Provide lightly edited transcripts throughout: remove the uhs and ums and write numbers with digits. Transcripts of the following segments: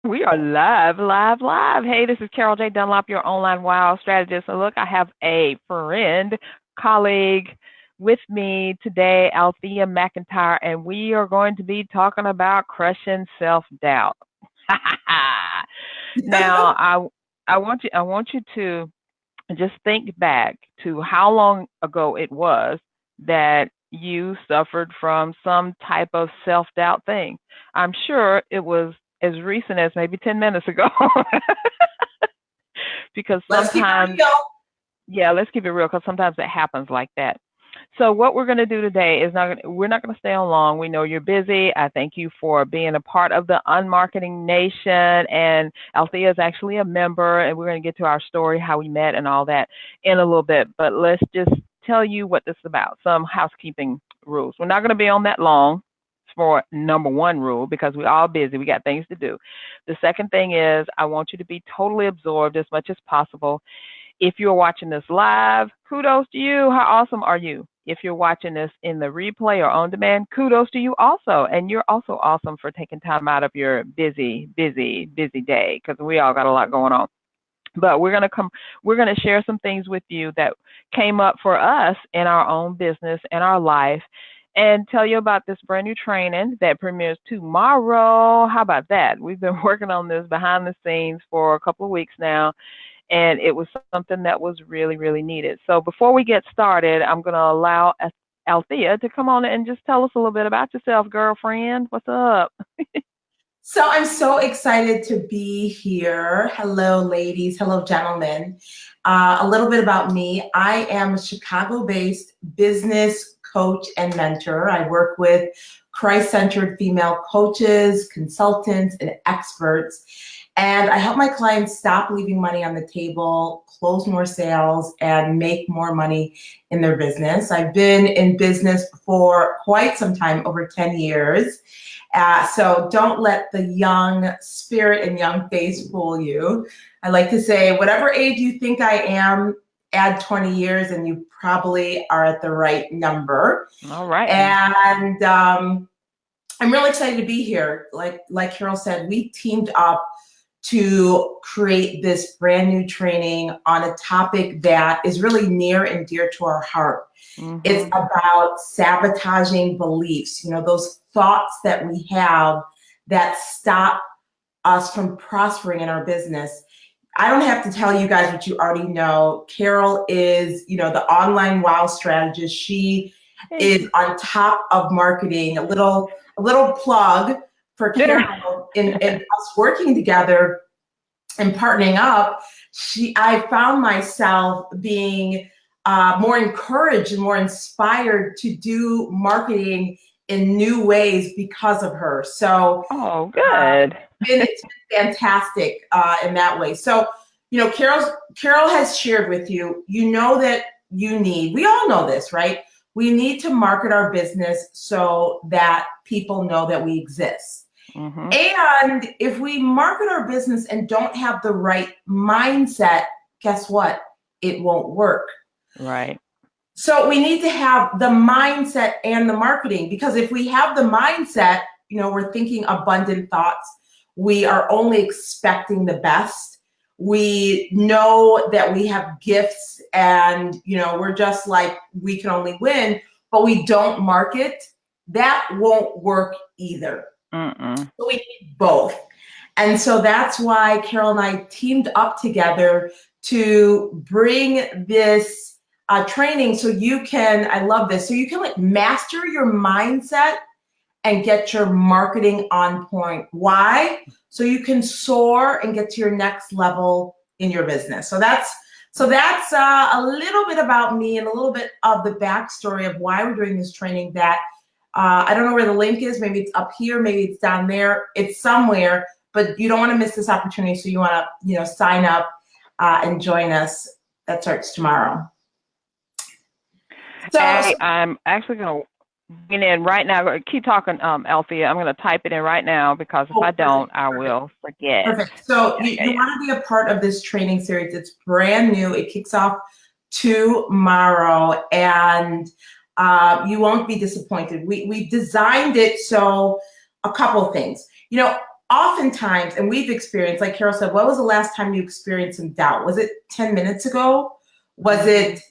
We are live, live, live. Hey, this is Carol J. Dunlop, your online wow strategist. And look, I have a friend, colleague with me today, Althea McIntyre, and we are going to be talking about crushing self-doubt. Now, I want you to just think back to how long ago it was that you suffered from some type of self-doubt thing. I'm sure it was as recent as maybe 10 minutes ago. Because Let's keep it sometimes, real. yeah, let's keep it real because sometimes it happens like that. So what we're going to do today is we're not going to stay on long. We know you're busy. I thank you for being a part of the Unmarketing Nation, and Althea is actually a member, and we're going to get to our story, how we met and all that in a little bit. But let's just tell you what this is about, some housekeeping rules. We're not going to be on that long for number one rule because we're all busy. We got things to do. The second thing is I want you to be totally absorbed as much as possible. If you're watching this live, kudos to you. How awesome are you? If you're watching this in the replay or on demand, kudos to you also. And you're also awesome for taking time out of your busy, busy, busy day because we all got a lot going on. But we're gonna share some things with you that came up for us in our own business and our life and tell you about this brand new training that premieres tomorrow. How about that? We've been working on this behind the scenes for a couple of weeks now, and it was something that was really, really needed. So before we get started, I'm going to allow Althea to come on and just tell us a little bit about yourself, girlfriend. What's up? So I'm so excited to be here. Hello, ladies. Hello, gentlemen. A little bit about me. I am a Chicago-based business coach and mentor. I work with Christ-centered female coaches, consultants, and experts. And I help my clients stop leaving money on the table, close more sales, and make more money in their business. I've been in business for quite some time, over 10 years. So don't let the young spirit and young face fool you. I like to say, whatever age you think I am, add 20 years and you probably are at the right number. All right. And I'm really excited to be here. Like Carol said, we teamed up to create this brand new training on a topic that is really near and dear to our heart. Mm-hmm. It's about sabotaging beliefs, those thoughts that we have that stop us from prospering in our business. I don't have to tell you guys what you already know. Carol is, the online wow strategist. She is on top of marketing. A little plug for Carol in us working together and partnering up. I found myself being more encouraged and more inspired to do marketing in new ways because of her. So, oh, good. It's been fantastic in that way. So, Carol has shared with you, that we all know this, right? We need to market our business so that people know that we exist. Mm-hmm. And if we market our business and don't have the right mindset, guess what? It won't work. Right. So we need to have the mindset and the marketing, because if we have the mindset, we're thinking abundant thoughts. We are only expecting the best. We know that we have gifts and, we're just like, we can only win, but we don't market. That won't work either. So we need both. And so that's why Carol and I teamed up together to bring this training so you can, I love this, so you can master your mindset and get your marketing on point. Why? So you can soar and get to your next level in your business. So that's a little bit about me and a little bit of the backstory of why we're doing this training. That I don't know where the link is. Maybe it's up here, maybe it's down there. It's somewhere, but you don't want to miss this opportunity. So you want to, sign up and join us. That starts tomorrow. So I'm actually going to get in right now. Keep talking, Althea. I'm going to type it in right now because if I don't, I will forget. Perfect. So you want to be a part of this training series. It's brand new. It kicks off tomorrow, and you won't be disappointed. We designed it so a couple of things. oftentimes, and we've experienced, like Carol said, what was the last time you experienced some doubt? Was it 10 minutes ago? Was it,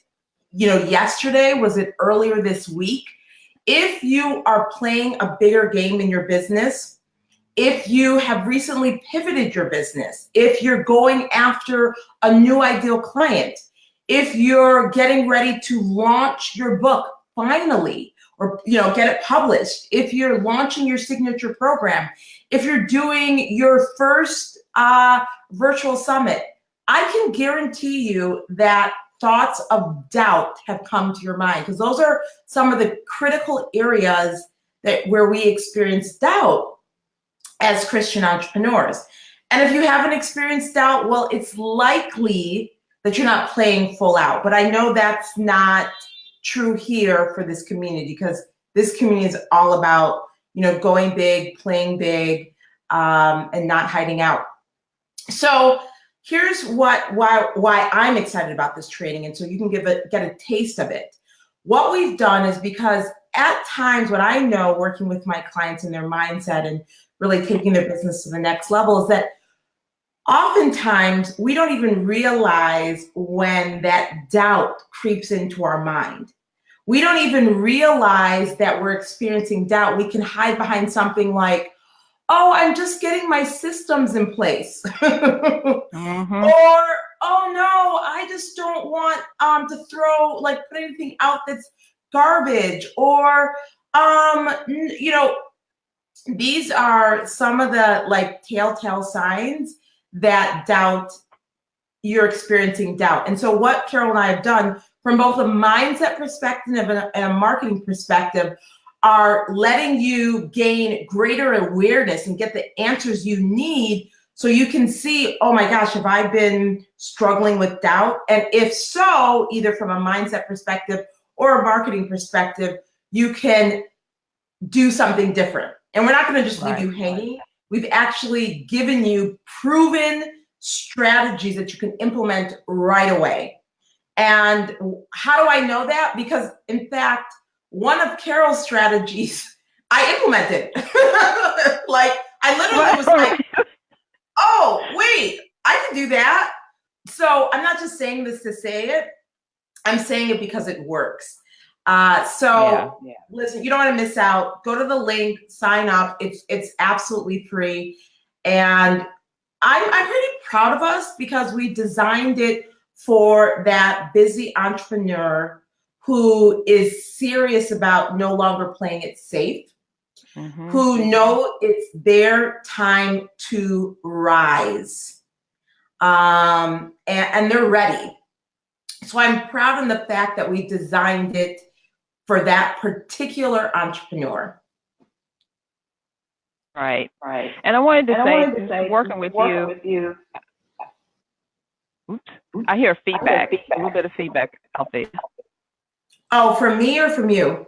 yesterday? Was it earlier this week? If you are playing a bigger game in your business, if you have recently pivoted your business, if you're going after a new ideal client, if you're getting ready to launch your book finally, or get it published, if you're launching your signature program, if you're doing your first virtual summit, I can guarantee you that thoughts of doubt have come to your mind, because those are some of the critical areas where we experience doubt as Christian entrepreneurs. And if you haven't experienced doubt, well, it's likely that you're not playing full out. But I know that's not true here for this community, because this community is all about, going big, playing big, and not hiding out. So here's why I'm excited about this training, and so you can get a taste of it. What we've done is, because at times what I know working with my clients and their mindset and really taking their business to the next level is that oftentimes we don't even realize when that doubt creeps into our mind. We don't even realize that we're experiencing doubt. We can hide behind something like, oh, I'm just getting my systems in place. Mm-hmm. Or, oh no, I just don't want to put anything out that's garbage. Or, these are some of the telltale signs that you're experiencing doubt. And so what Carol and I have done from both a mindset perspective and a marketing perspective are letting you gain greater awareness and get the answers you need, so you can see, oh my gosh, have I been struggling with doubt? And if so, either from a mindset perspective or a marketing perspective, you can do something different. And we're not going to just leave you hanging. We've actually given you proven strategies that you can implement right away. And how do I know that? Because in fact, one of Carol's strategies I implemented. I literally was like, oh, wait, I can do that. So I'm not just saying this to say it. I'm saying it because it works. Listen, you don't want to miss out. Go to the link, sign up. It's absolutely free. And I'm pretty proud of us, because we designed it for that busy entrepreneur who is serious about no longer playing it safe, who know it's their time to rise, and they're ready. So I'm proud of the fact that we designed it for that particular entrepreneur. Right. And I wanted to say, working with you. Oops. I hear feedback. A little bit of feedback, Althea. Oh, from me or from you?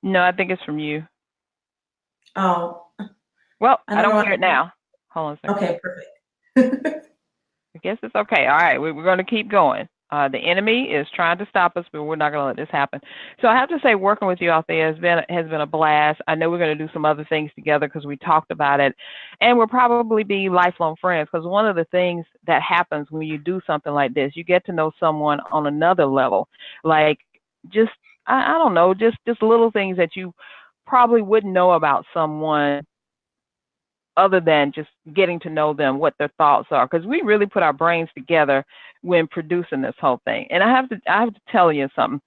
No, I think it's from you. Oh. Well, I don't hear it now. Hold on a second. Okay, perfect. I guess it's okay. All right, we're going to keep going. The enemy is trying to stop us, but we're not going to let this happen. So I have to say, working with you, Althea, has been a blast. I know we're going to do some other things together because we talked about it, and we'll probably be lifelong friends, because one of the things that happens when you do something like this, you get to know someone on another level, like just I don't know, just little things that you probably wouldn't know about someone other than just getting to know them, what their thoughts are, because we really put our brains together when producing this whole thing. And I have to tell you something.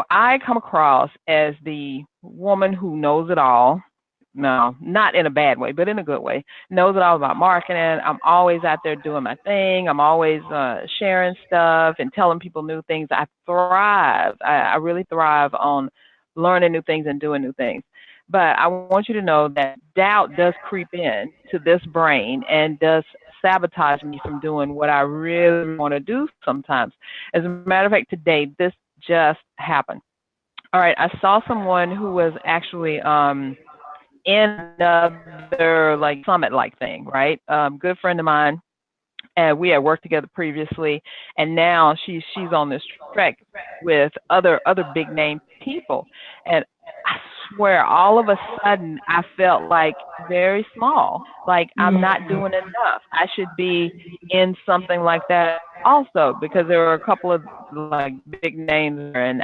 I come across as the woman who knows it all. No, not in a bad way, but in a good way. Knows it all about marketing. I'm always out there doing my thing. I'm always sharing stuff and telling people new things. I thrive. I really thrive on learning new things and doing new things. But I want you to know that doubt does creep in to this brain and does sabotage me from doing what I really want to do sometimes. As a matter of fact, today, this just happened. All right, I saw someone who was actually in another summit thing, right? Good friend of mine, and we had worked together previously, and now she's on this trek with other big name people. And I swear, all of a sudden, I felt like very small, like I'm not Mm. doing enough. I should be in something like that also, because there were a couple of like big names there, and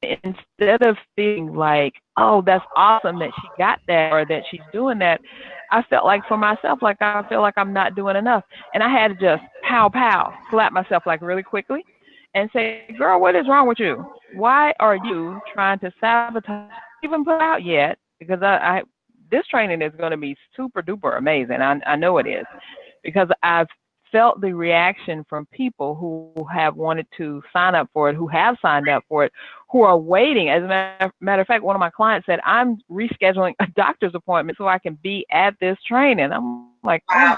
instead of feeling like, oh, that's awesome that she got that or that she's doing that, I felt like for myself, like I feel like I'm not doing enough, and I had to just pow pow slap myself like really quickly and say, girl, what is wrong with you? Why are you trying to sabotage? Even put out yet, because I this training is going to be super duper amazing. I know it is, because I've felt the reaction from people who have wanted to sign up for it, who have signed up for it, who are waiting. As a matter of fact, one of my clients said, I'm rescheduling a doctor's appointment so I can be at this training. I'm like, oh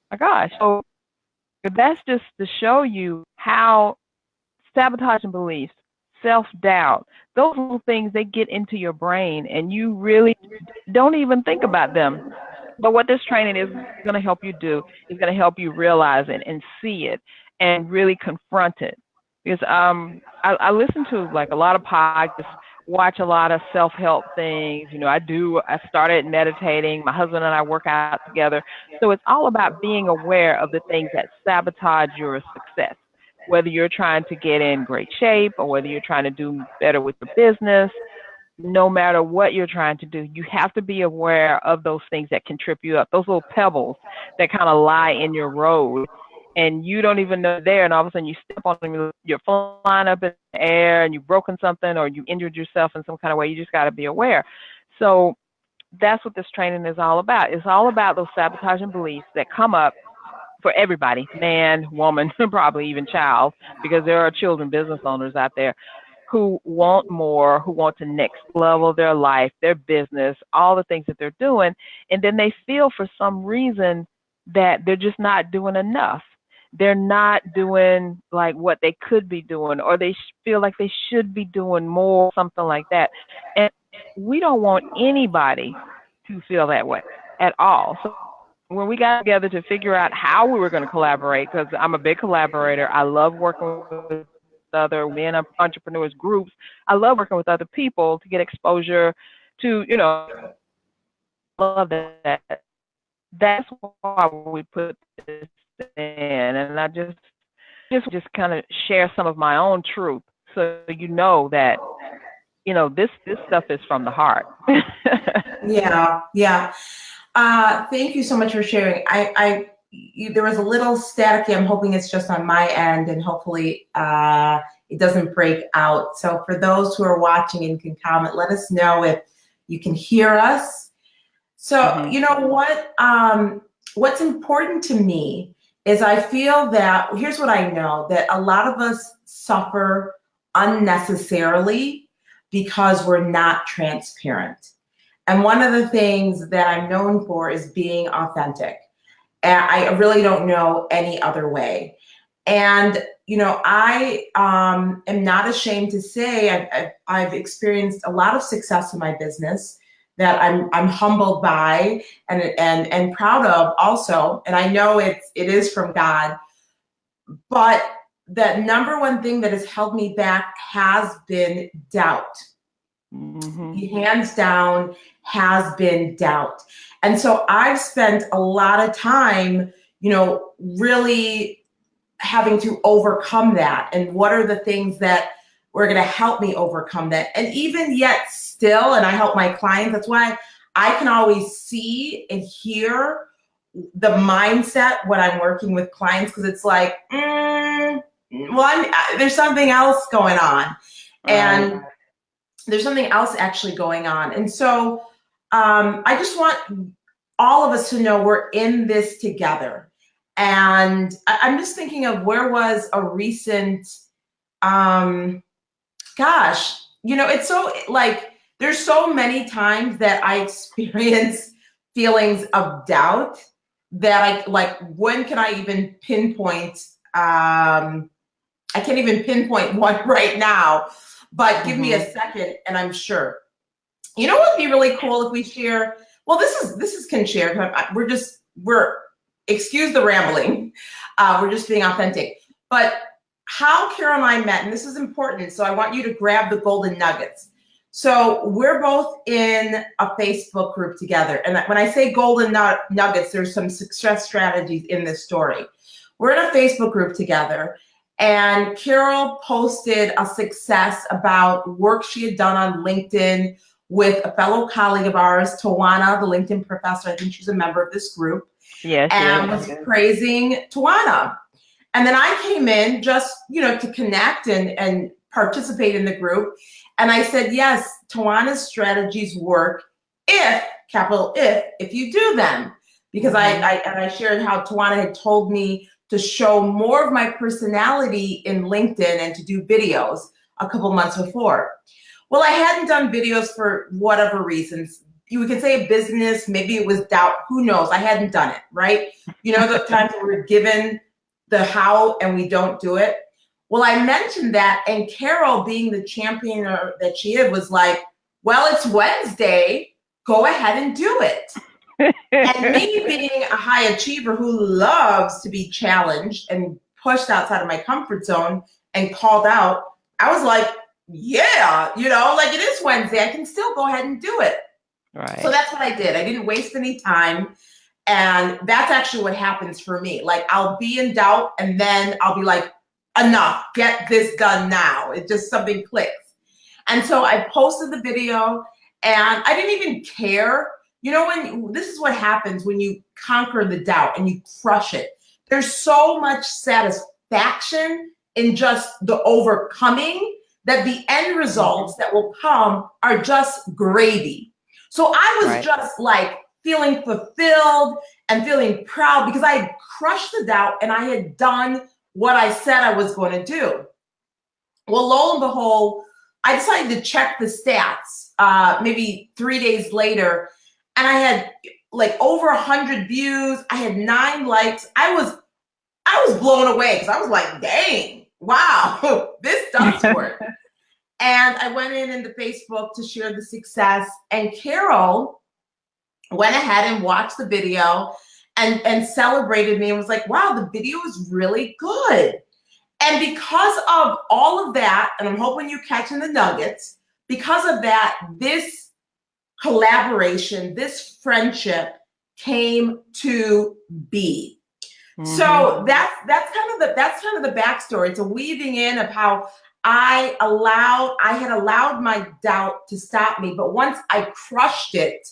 my gosh. So that's just to show you how sabotaging beliefs, self-doubt, those little things, they get into your brain and you really don't even think about them. But what this training is going to help you do is going to help you realize it and see it and really confront it. Because I listen to like a lot of podcasts, watch a lot of self-help things. I started meditating. My husband and I work out together. So it's all about being aware of the things that sabotage your success, whether you're trying to get in great shape or whether you're trying to do better with your business. No matter what you're trying to do, you have to be aware of those things that can trip you up, those little pebbles that kind of lie in your road, and you don't even know they're there, and all of a sudden you step on them, you're flying up in the air, and you've broken something or you injured yourself in some kind of way. You just got to be aware. So that's what this training is all about. It's all about those sabotaging beliefs that come up for everybody, man, woman, probably even child, because there are children business owners out there who want more, who want to next level their life, their business, all the things that they're doing. And then they feel for some reason that they're just not doing enough. They're not doing like what they could be doing, or they feel like they should be doing more, something like that. And we don't want anybody to feel that way at all. So when we got together to figure out how we were going to collaborate, because I'm a big collaborator, I love working with other men entrepreneurs groups. I love working with other people to get exposure to, love that. That's why we put this in, and I just kind of share some of my own truth, so you know that this stuff is from the heart. Yeah, yeah. Thank you so much for sharing. There was a little staticky. I'm hoping it's just on my end, and hopefully it doesn't break out. So for those who are watching and can comment, let us know if you can hear us. So you know what? What's important to me is I feel that, here's what I know, that a lot of us suffer unnecessarily because we're not transparent. And one of the things that I'm known for is being authentic. And I really don't know any other way. And, I am not ashamed to say I've experienced a lot of success in my business that I'm humbled by and proud of also. And I know it is from God. But the number one thing that has held me back has been doubt. Hands down has been doubt. And so I've spent a lot of time, really having to overcome that. And what are the things that were going to help me overcome that? And even yet still, and I help my clients, that's why I can always see and hear the mindset when I'm working with clients, because it's like, there's something else going on. And there's something else actually going on. And so I just want all of us to know we're in this together. And I'm just thinking of where was a recent, it's so like, there's so many times that I experience feelings of doubt that when can I even pinpoint, I can't even pinpoint one right now, but give me a second and I'm sure. You know what would be really cool if we share, well, this is can share, we're excuse the rambling. We're just being authentic. But how Kara and I met, and this is important, so I want you to grab the golden nuggets. So we're both in a Facebook group together. And when I say golden nuggets, there's some success strategies in this story. We're in a Facebook group together, and Carol posted a success about work she had done on LinkedIn with a fellow colleague of ours, Tawana, the LinkedIn professor. I think she's a member of this group. Yes, and was praising Tawana. And then I came in just, to connect and participate in the group. And I said, yes, Tawana's strategies work if, capital if you do them. Because I shared how Tawana had told me to show more of my personality in LinkedIn and to do videos a couple months before. Well, I hadn't done videos for whatever reasons. You could say business, maybe it was doubt, who knows? I hadn't done it, right? The times that we're given the how and we don't do it. Well, I mentioned that, and Carol, being the champion that she is, was like, well, it's Wednesday, go ahead and do it. And me being a high achiever who loves to be challenged and pushed outside of my comfort zone and called out, I was like, yeah, like it is Wednesday, I can still go ahead and do it. Right. So that's what I did. I didn't waste any time. And that's actually what happens for me. Like I'll be in doubt and then I'll be like, enough, get this done now. It just something clicks. And so I posted the video and I didn't even care. When this is what happens when you conquer the doubt and you crush it. There's so much satisfaction in just the overcoming that the end results that will come are just gravy. So I was just like feeling fulfilled and feeling proud because I had crushed the doubt and I had done what I said I was going to do. Well, lo and behold, I decided to check the stats maybe 3 days later, and I had like over 100 views. I had 9 likes. I was blown away because I was like, dang, wow, this does work. And I went into Facebook to share the success, and Carol went ahead and watched the video and celebrated me and was like, wow, the video is really good. And because of all of that, and I'm hoping you're catching the nuggets, because of that, this collaboration, this friendship came to be. So that's kind of the backstory. It's a weaving in of how I had allowed my doubt to stop me, but once I crushed it,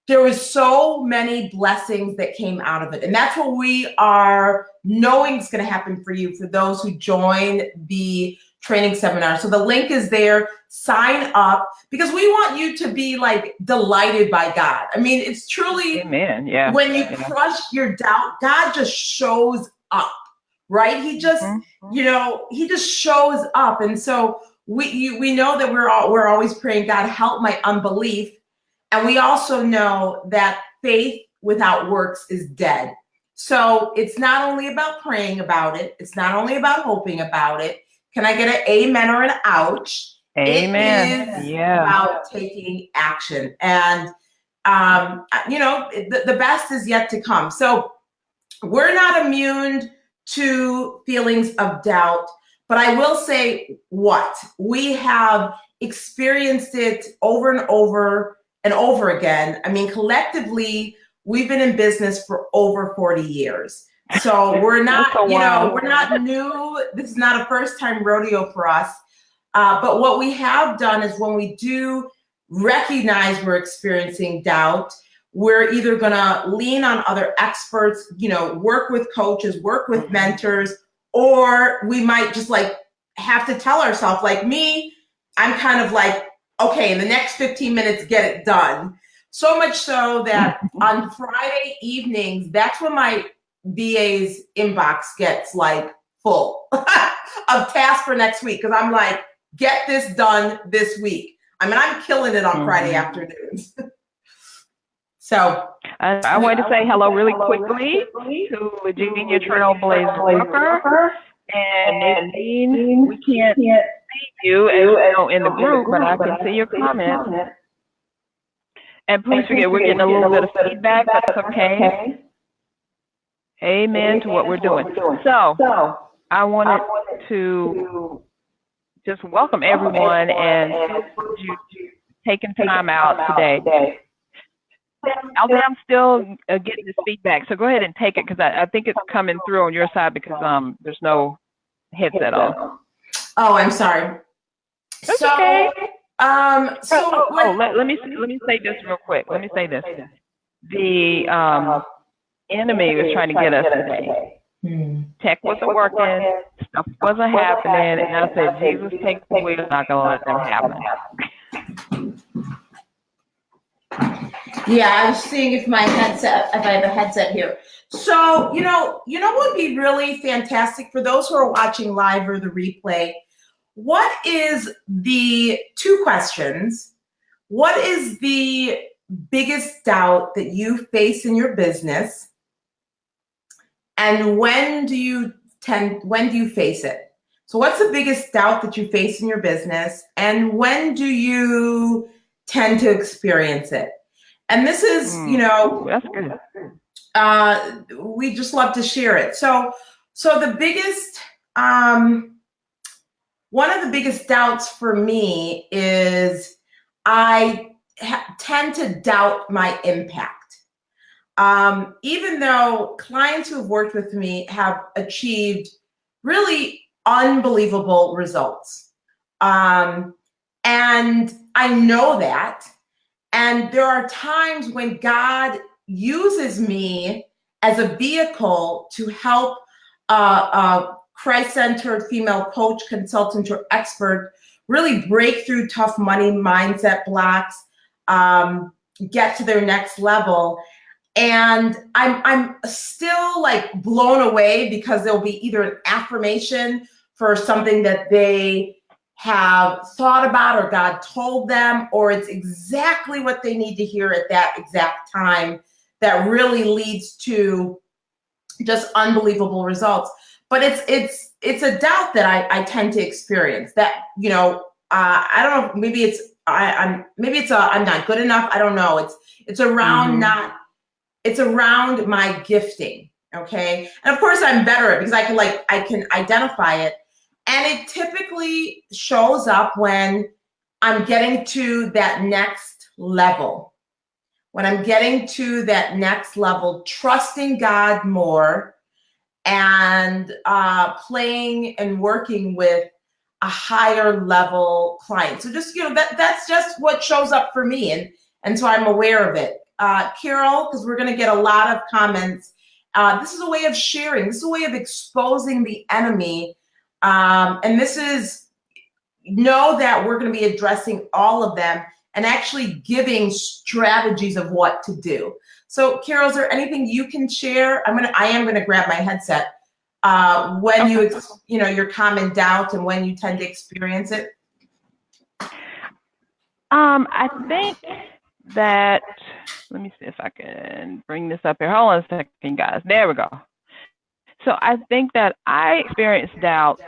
there was so many blessings that came out of it. And that's what we are knowing is going to happen for you, for those who join the training seminar. So the link is there. Sign up because we want you to be like delighted by God. I mean, it's truly, amen. Yeah. When you crush your doubt, God just shows up, right? He just, he just shows up. And so we know that we're always praying, God, help my unbelief. And we also know that faith without works is dead. So it's not only about praying about it. It's not only about hoping about it. Can I get an amen or an ouch? Amen. It is about taking action. And, the best is yet to come. So we're not immune to feelings of doubt. But I will say what? We have experienced it over and over and over again. I mean, collectively, we've been in business for over 40 years. So we're not, we're not new. This is not a first time rodeo for us. But what we have done is when we do recognize we're experiencing doubt, we're either going to lean on other experts, work with coaches, work with mentors, or we might just like have to tell ourselves, like me, I'm kind of like, okay, in the next 15 minutes, get it done. So much so that on Friday evenings, that's when my VA's inbox gets like full of tasks for next week. Cause I'm like, get this done this week. I mean, I'm killing it on Friday afternoons. So I want to say hello really quickly to Virginia Trailblazer Walker and Nadine. We can't see you in the group, but I can see your comments. And please forget, we're getting a little bit of feedback. That's okay. Amen to what we're doing. So I wanted to just welcome everyone and you taking time out today. Althea, I'm still getting this feedback, so go ahead and take it because I think it's coming through on your side because there's no headset on. Oh, I'm sorry. That's so, okay. Let me say this real quick. Let me say this. The enemy was trying to get us today. Tech wasn't working, stuff wasn't happening, and I said, Jesus, take the wheel, I'm not gonna let that happen. Yeah, I was seeing if I have a headset here. So, you know what would be really fantastic for those who are watching live or the replay, what is the 2 questions? What is the biggest doubt that you face in your business? And when do you face it? So what's the biggest doubt that you face in your business? And when do you tend to experience it? And this is, that's good. We just love to share it. So the biggest, one of the biggest doubts for me is I tend to doubt my impact. Even though clients who have worked with me have achieved really unbelievable results. And I know that. And there are times when God uses me as a vehicle to help a Christ-centered female coach, consultant, or expert really break through tough money mindset blocks, get to their next level. And I'm still like blown away because there'll be either an affirmation for something that they have thought about or God told them, or it's exactly what they need to hear at that exact time that really leads to just unbelievable results. But it's a doubt that I tend to experience that, I don't know, maybe it's I'm not good enough. I don't know. It's around it's around my gifting. Okay. And of course I'm better at it because I can identify it. And it typically shows up when I'm getting to that next level. When I'm getting to that next level, trusting God more and playing and working with a higher level client. So just, that's just what shows up for me. And so I'm aware of it. Carol, because we're going to get a lot of comments. This is a way of sharing. This is a way of exposing the enemy. And this is, know that we're going to be addressing all of them and actually giving strategies of what to do. So Carol, is there anything you can share? I am going to grab my headset. When your common doubt and when you tend to experience it? I think that, let me see if I can bring this up here. Hold on a second, guys. There we go. So I think that I experience doubt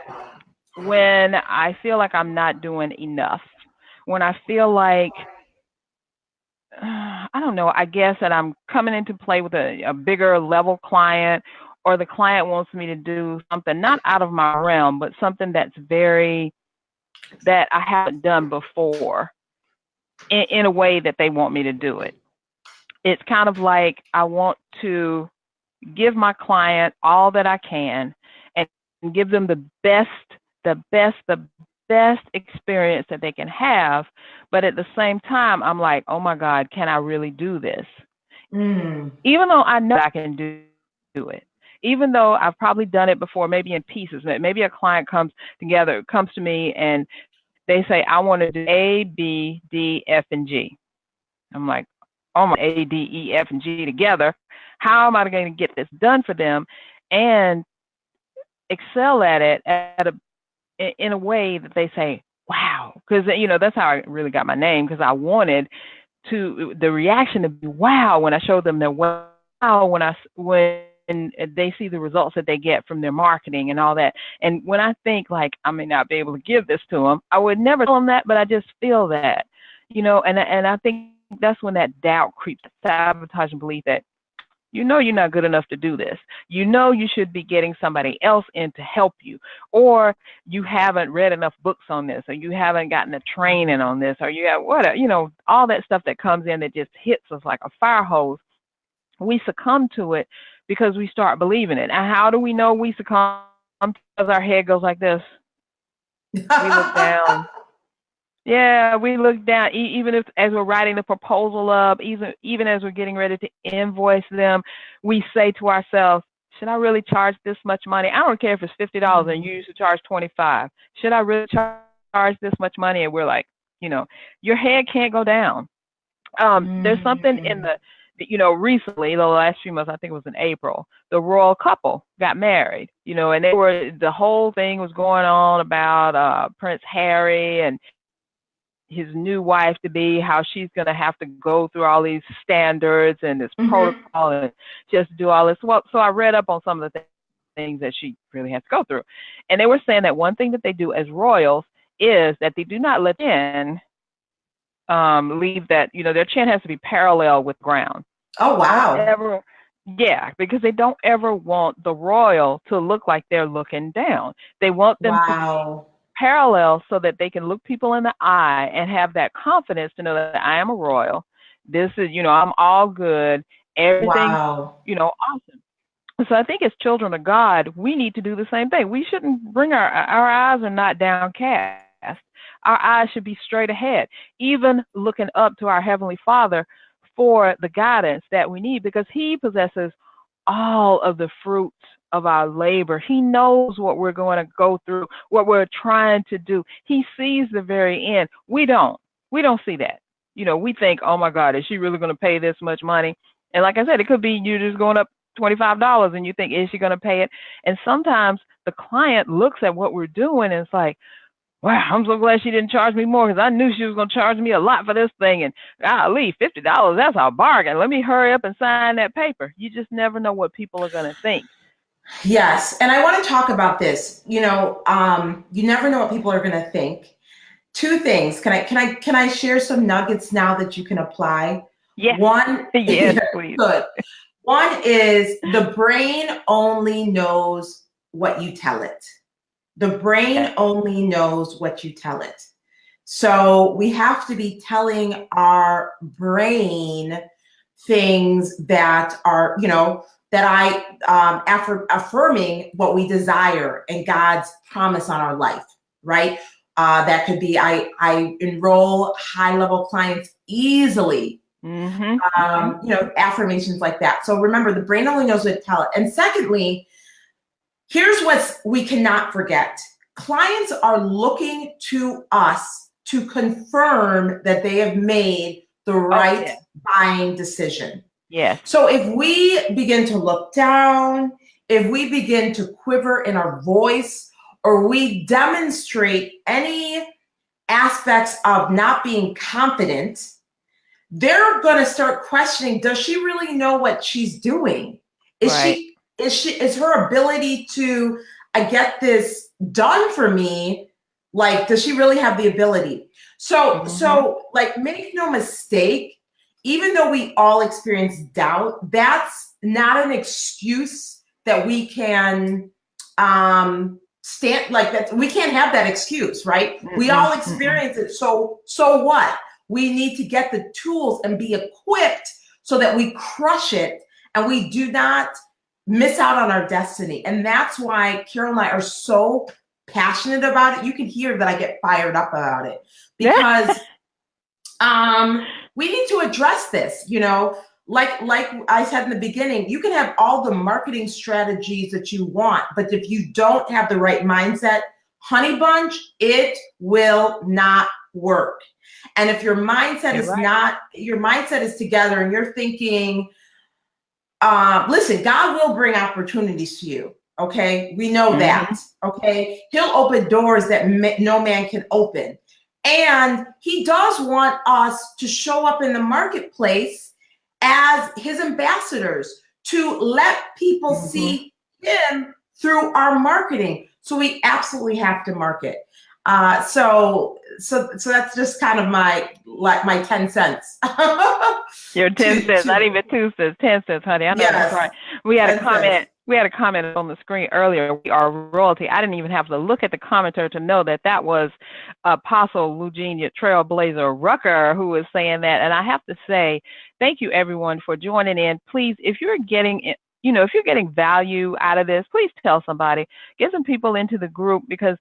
when I feel like I'm not doing enough. When I feel like, I don't know, I guess that I'm coming into play with a bigger level client, or the client wants me to do something not out of my realm, but something that I haven't done before in a way that they want me to do it. It's kind of like I want to give my client all that I can and give them the best experience that they can have. But at the same time, I'm like, oh my God, can I really do this? Even though I know I can do it. Even though I've probably done it before, maybe in pieces. Maybe a client comes to me and they say, I want to do A, B, D, F, and G. I'm like, oh my, A, D, E, F, and G together. How am I going to get this done for them and excel at it in a way that they say, wow? Because, that's how I really got my name, because I wanted the reaction to be wow when I showed them their wow, when they see the results that they get from their marketing and all that. And when I think like I may not be able to give this to them, I would never tell them that, but I just feel that, and I think that's when that doubt creeps, sabotaging belief that You know you're not good enough to do this. You know you should be getting somebody else in to help you. Or you haven't read enough books on this, or you haven't gotten a training on this, or you have whatever, all that stuff that comes in that just hits us like a fire hose. We succumb to it because we start believing it. And how do we know we succumb? Because our head goes like this. We look down. Yeah, we look down, even if as we're writing the proposal up, even as we're getting ready to invoice them, we say to ourselves, should I really charge this much money? I don't care if it's $50 and you used to charge 25. Should I really charge this much money? And we're like, your head can't go down. There's something in recently, the last few months, I think it was in April, the royal couple got married, and the whole thing was going on about Prince Harry and his new wife to be, how she's going to have to go through all these standards and this protocol and just do all this. Well, so I read up on some of the things that she really has to go through. And they were saying that one thing that they do as royals is that they do not let in leave that, their chin has to be parallel with ground. Oh, wow. Yeah, because they don't ever want the royal to look like they're looking down. They want them to parallel so that they can look people in the eye and have that confidence to know that I am a royal. This is, I'm all good. Everything, awesome. So I think as children of God, we need to do the same thing. We shouldn't bring our eyes are not downcast. Our eyes should be straight ahead, even looking up to our Heavenly Father for the guidance that we need, because He possesses all of the fruits of our labor. He knows what we're going to go through, what we're trying to do. He sees the very end. We don't see that. We think, oh my God, is she really going to pay this much money? And like I said, it could be you just going up $25 and you think, is she going to pay it? And sometimes the client looks at what we're doing and it's like, wow, I'm so glad she didn't charge me more, because I knew she was going to charge me a lot for this thing. And golly, $50, that's a bargain. Let me hurry up and sign that paper. You just never know what people are going to think. Yes. And I want to talk about this. You never know what people are going to think. Two things. Can I share some nuggets now that you can apply? Yes. One, yes, please. Good. One is the brain only knows what you tell it. The brain only knows what you tell it. So we have to be telling our brain things that are, affirming what we desire and God's promise on our life, right? That could be, I enroll high-level clients easily. Affirmations like that. So remember, the brain only knows what to tell it. And secondly, here's what we cannot forget. Clients are looking to us to confirm that they have made the right buying decision. Yes. So if we begin to look down, if we begin to quiver in our voice, or we demonstrate any aspects of not being confident, they're going to start questioning, does she really know what she's doing? Is her ability to get this done for me, like, does she really have the ability? So like, make no mistake, even though we all experience doubt, that's not an excuse that we can stand, like, that we can't have that excuse, right? We all experience it. So what? We need to get the tools and be equipped so that we crush it and we do not miss out on our destiny. And that's why Carol and I are so passionate about it. You can hear that I get fired up about it, because we need to address this. Like I said in the beginning, you can have all the marketing strategies that you want, but if you don't have the right mindset, honey bunch, it will not work. And if your mindset your mindset is together and you're thinking, listen, God will bring opportunities to you. Okay. We know that. Okay. He'll open doors that no man can open. And He does want us to show up in the marketplace as His ambassadors, to let people see Him through our marketing. So we absolutely have to market. So that's just kind of my 10 cents. Your 10 cents, not even 2 cents, 10 cents, honey. I know that's right. Yes, We had a 10 comment. cents. We had a comment on the screen earlier. We are royalty. I didn't even have to look at the commenter to know that that was Apostle Eugenia Trailblazer Rucker who was saying that. And I have to say, thank you everyone for joining in. Please, if you're getting, if you're getting value out of this, please tell somebody, get some people into the group, because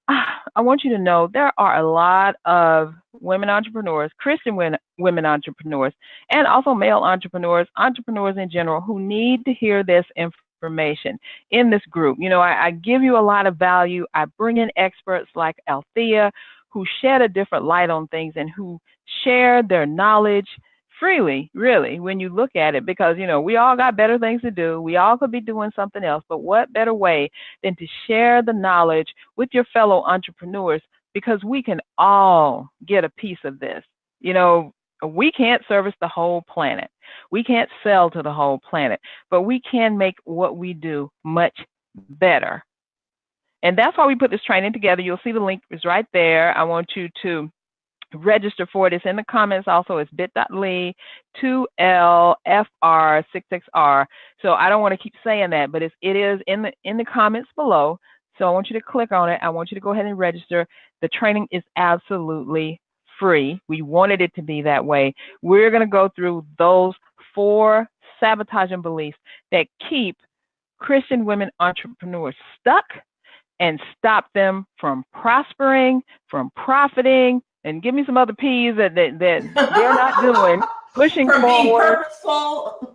I want you to know there are a lot of women entrepreneurs, Christian women entrepreneurs, and also male entrepreneurs, entrepreneurs in general, who need to hear this information in this group. I give you a lot of value. I bring in experts like Althea, who shed a different light on things and who share their knowledge freely, really, when you look at it, because, we all got better things to do. We all could be doing something else, but what better way than to share the knowledge with your fellow entrepreneurs, because we can all get a piece of this. We can't service the whole planet. We can't sell to the whole planet, but we can make what we do much better. And that's why we put this training together. You'll see the link is right there. I want you to register for it. It's in the comments also. It's bit.ly 2LFR66R. So I don't want to keep saying that, but it is in the comments below. So I want you to click on it. I want you to go ahead and register. The training is absolutely free. We wanted it to be that way. We're going to go through those 4 sabotaging beliefs that keep Christian women entrepreneurs stuck and stop them from prospering, from profiting, and give me some other P's that they're not doing, pushing from forward. Being purposeful.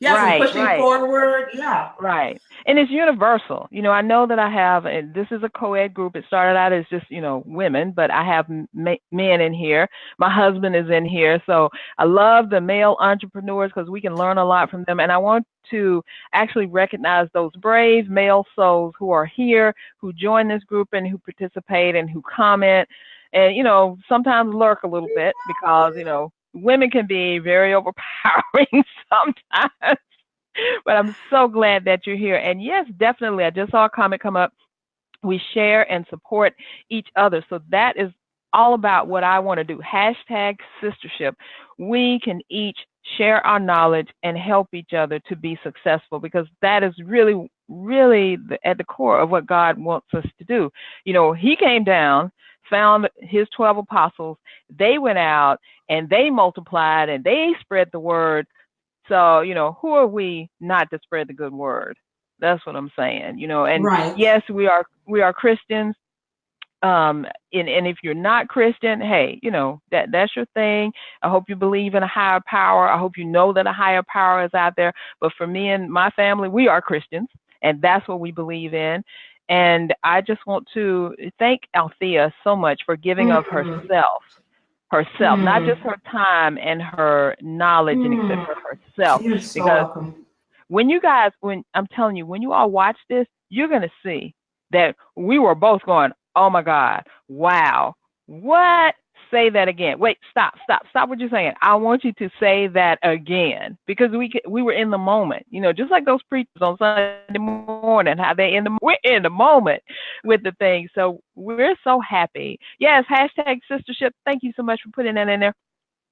Yes, right, and pushing forward. Yeah. Right. And it's universal. I know that I have, and this is a co-ed group. It started out as just, women, but I have men in here. My husband is in here. So I love the male entrepreneurs because we can learn a lot from them. And I want to actually recognize those brave male souls who are here, who join this group and who participate and who comment. And, sometimes lurk a little bit because, women can be very overpowering sometimes. But I'm so glad that you're here. And yes, definitely, I just saw a comment come up. We share and support each other. So that is all about what I want to do. #sistership. We can each share our knowledge and help each other to be successful, because that is really, really at the core of what God wants us to do. He came down, found his 12 apostles. They went out and they multiplied and they spread the word. So, who are we not to spread the good word? That's what I'm saying, and right. Yes, we are Christians. And if you're not Christian, hey, that's your thing. I hope you believe in a higher power. I hope you know that a higher power is out there. But for me and my family, we are Christians, and that's what we believe in. And I just want to thank Althea so much for giving of herself, not just her time and her knowledge and except for herself. You're so because welcome. when I'm telling you, when you all watch this, you're going to see that we were both going, oh my God, wow, what? Say that again. Wait, stop what you're saying. I want you to say that again, because we were in the moment, just like those preachers on Sunday morning, how we're in the moment with the thing. So we're so happy. Yes, #sistership. Thank you so much for putting that in there.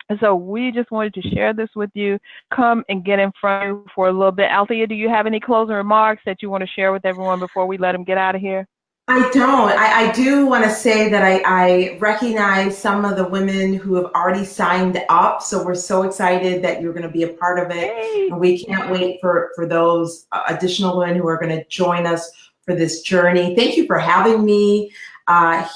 And so we just wanted to share this with you. Come and get in front of you for a little bit. Althea, do you have any closing remarks that you want to share with everyone before we let them get out of here? I don't. I do want to say that I recognize some of the women who have already signed up. So we're so excited that you're going to be a part of it. Hey. And we can't wait for those additional women who are going to join us for this journey. Thank you for having me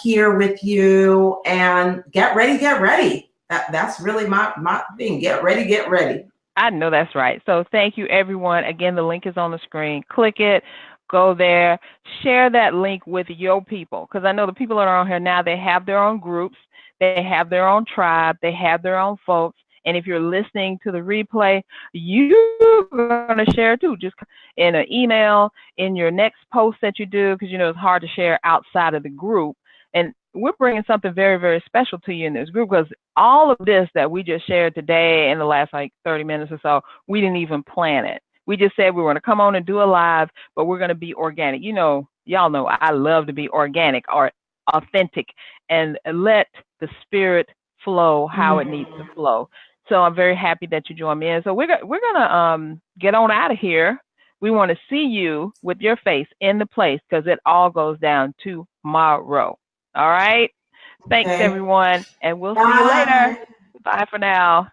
here with you. And get ready, get ready. That's really my thing. Get ready, get ready. I know that's right. So thank you, everyone. Again, the link is on the screen. Click it. Go there, share that link with your people, because I know the people that are on here now, they have their own groups, they have their own tribe, they have their own folks. And if you're listening to the replay, you're going to share too, just in an email, in your next post that you do, because it's hard to share outside of the group. And we're bringing something very, very special to you in this group, because all of this that we just shared today in the last 30 minutes or so, we didn't even plan it. We just said we were going to come on and do a live, but we're going to be organic. Y'all know I love to be organic or authentic and let the spirit flow how it needs to flow. So I'm very happy that you joined me. And so we're gonna get on out of here. We want to see you with your face in the place because it all goes down tomorrow. All right. Thanks, Okay. everyone, and we'll see you Bye. later. Bye for now.